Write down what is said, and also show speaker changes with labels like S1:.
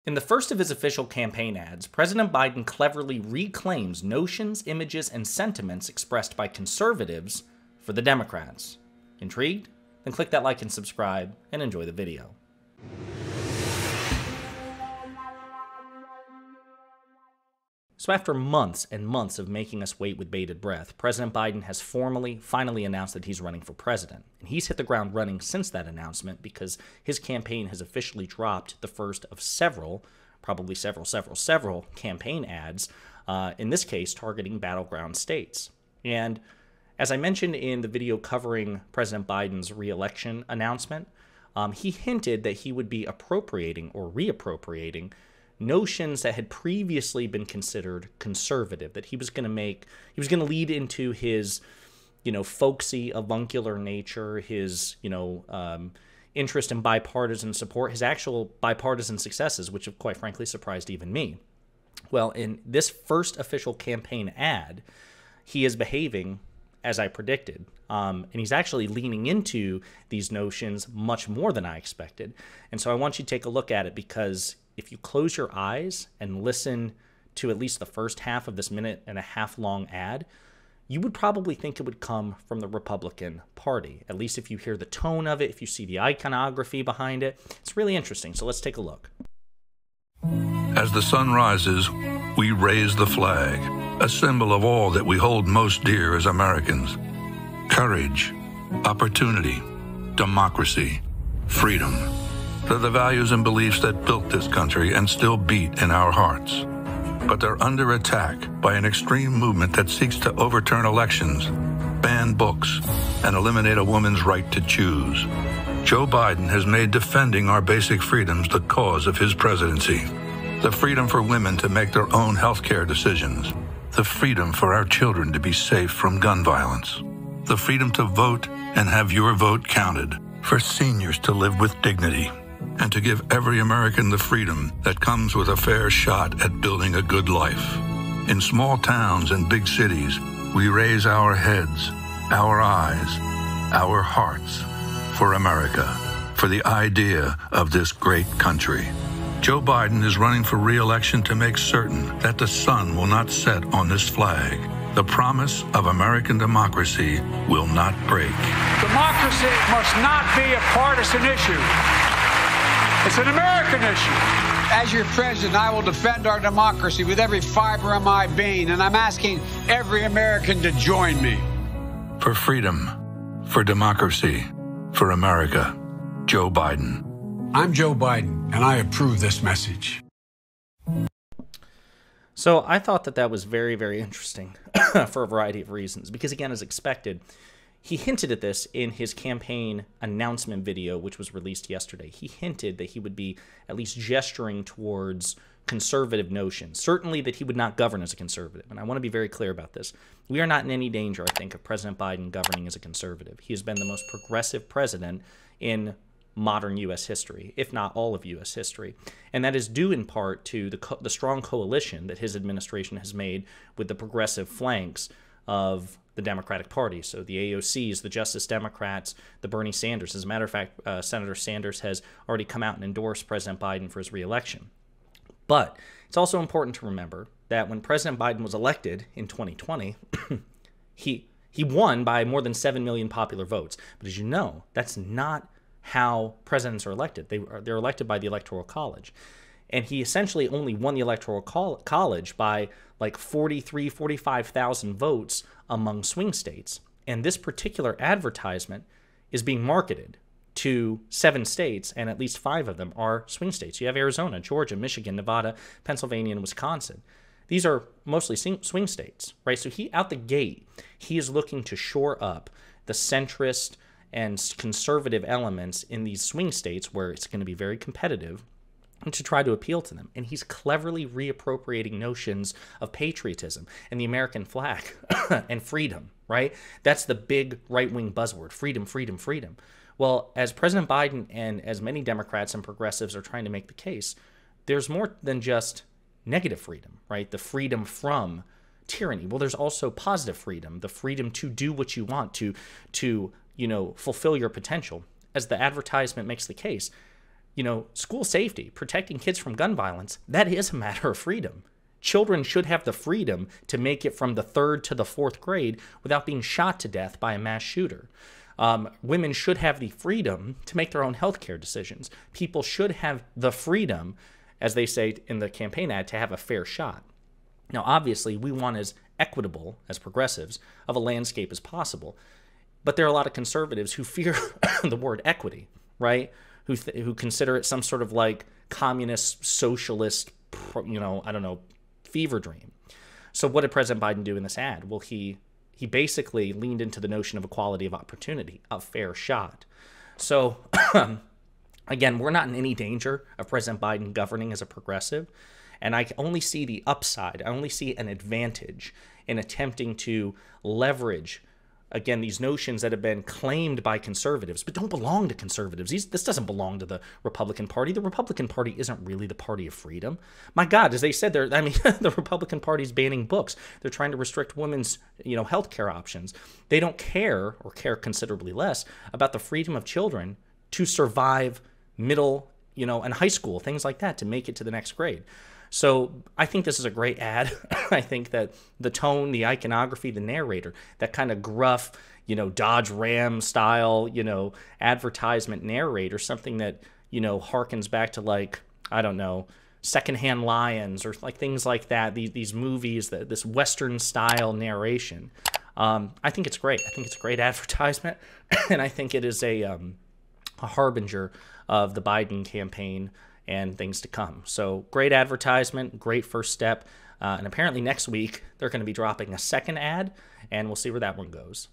S1: In the first of his official campaign ads, President Biden cleverly reclaims notions, images, and sentiments expressed by conservatives for the Democrats. Intrigued? Then click that like and subscribe and enjoy the video. So after months and months of making us wait with bated breath, President Biden has finally announced that he's running for president. And he's hit the ground running since that announcement because his campaign has officially dropped the first of several, probably several campaign ads, in this case targeting battleground states. And as I mentioned in the video covering President Biden's re-election announcement, he hinted that he would be appropriating or reappropriating notions that had previously been considered conservative, that he was going to lead into his, folksy, avuncular nature, his, interest in bipartisan support, his actual bipartisan successes, which have quite frankly surprised even me. Well, in this first official campaign ad, he is behaving as I predicted. And he's actually leaning into these notions much more than I expected. And so I want you to take a look at it, because if you close your eyes and listen to at least the first half of this minute-and-a-half long ad, you would probably think it would come from the Republican Party. At least if you hear the tone of it, if you see the iconography behind it. It's really interesting. So let's take a look.
S2: As the sun rises, we raise the flag, a symbol of all that we hold most dear as Americans. Courage, opportunity, democracy, freedom. They're the values and beliefs that built this country and still beat in our hearts. But they're under attack by an extreme movement that seeks to overturn elections, ban books, and eliminate a woman's right to choose. Joe Biden has made defending our basic freedoms the cause of his presidency. The freedom for women to make their own health care decisions. The freedom for our children to be safe from gun violence. The freedom to vote and have your vote counted. For seniors to live with dignity. And to give every American the freedom that comes with a fair shot at building a good life. In small towns and big cities, we raise our heads, our eyes, our hearts for America, for the idea of this great country. Joe Biden is running for re-election to make certain that the sun will not set on this flag. The promise of American democracy will not break.
S3: Democracy must not be a partisan issue. It's an American issue.
S4: As your president, I will defend our democracy with every fiber of my being, and I'm asking every American to join me.
S2: For freedom, for democracy, for America, Joe Biden.
S4: I'm Joe Biden, and I approve this message.
S1: So I thought that was very, very interesting for a variety of reasons, because again, as expected, he hinted at this in his campaign announcement video, which was released yesterday. He hinted that he would be at least gesturing towards conservative notions, certainly that he would not govern as a conservative. And I want to be very clear about this. We are not in any danger, I think, of President Biden governing as a conservative. He has been the most progressive president in modern U.S. history, if not all of U.S. history. And that is due in part to the strong coalition that his administration has made with the progressive flanks of the Democratic Party. So the AOCs, the Justice Democrats, the Bernie Sanders. As a matter of fact, Senator Sanders has already come out and endorsed President Biden for his re-election. But it's also important to remember that when President Biden was elected in 2020, he won by more than 7 million popular votes. But as you know, that's not how presidents are elected. They're elected by the Electoral College. And he essentially only won the Electoral College by like 45,000 votes among swing states. And this particular advertisement is being marketed to 7 states, and at least 5 of them are swing states. You have Arizona, Georgia, Michigan, Nevada, Pennsylvania, and Wisconsin. These are mostly swing states, right? So out the gate, he is looking to shore up the centrist and conservative elements in these swing states where it's going to be very competitive, and to try to appeal to them. And he's cleverly reappropriating notions of patriotism and the American flag and freedom, right? That's the big right-wing buzzword, freedom, freedom, freedom. Well, as President Biden and as many Democrats and progressives are trying to make the case, there's more than just negative freedom, right? The freedom from tyranny. Well, there's also positive freedom, the freedom to do what you want, to fulfill your potential. As the advertisement makes the case, school safety, protecting kids from gun violence, that is a matter of freedom. Children should have the freedom to make it from the 3rd to the 4th grade without being shot to death by a mass shooter. Women should have the freedom to make their own healthcare decisions. People should have the freedom, as they say in the campaign ad, to have a fair shot. Now, obviously, we want as equitable, as progressives, of a landscape as possible. But there are a lot of conservatives who fear the word equity, right? Who consider it some sort of like communist, socialist, fever dream. So what did President Biden do in this ad? Well, he basically leaned into the notion of equality of opportunity, a fair shot. So again, we're not in any danger of President Biden governing as a progressive. And I only see the upside. I only see an advantage in attempting to leverage, again, these notions that have been claimed by conservatives, but don't belong to conservatives. This doesn't belong to the Republican Party. The Republican Party isn't really the party of freedom. My God, as they said, the Republican Party is banning books. They're trying to restrict women's, health care options. They don't care, or care considerably less, about the freedom of children to survive middle, and high school, things like that, to make it to the next grade. So I think this is a great ad. I think that the tone, the iconography, the narrator, that kind of gruff, Dodge Ram style, advertisement narrator, something that, harkens back to like, I don't know, Secondhand Lions or like things like that, these movies, this Western style narration. I think it's great. I think it's a great advertisement. And I think it is a harbinger of the Biden campaign and things to come. So great advertisement, great first step. And apparently next week, they're going to be dropping a second ad, and we'll see where that one goes.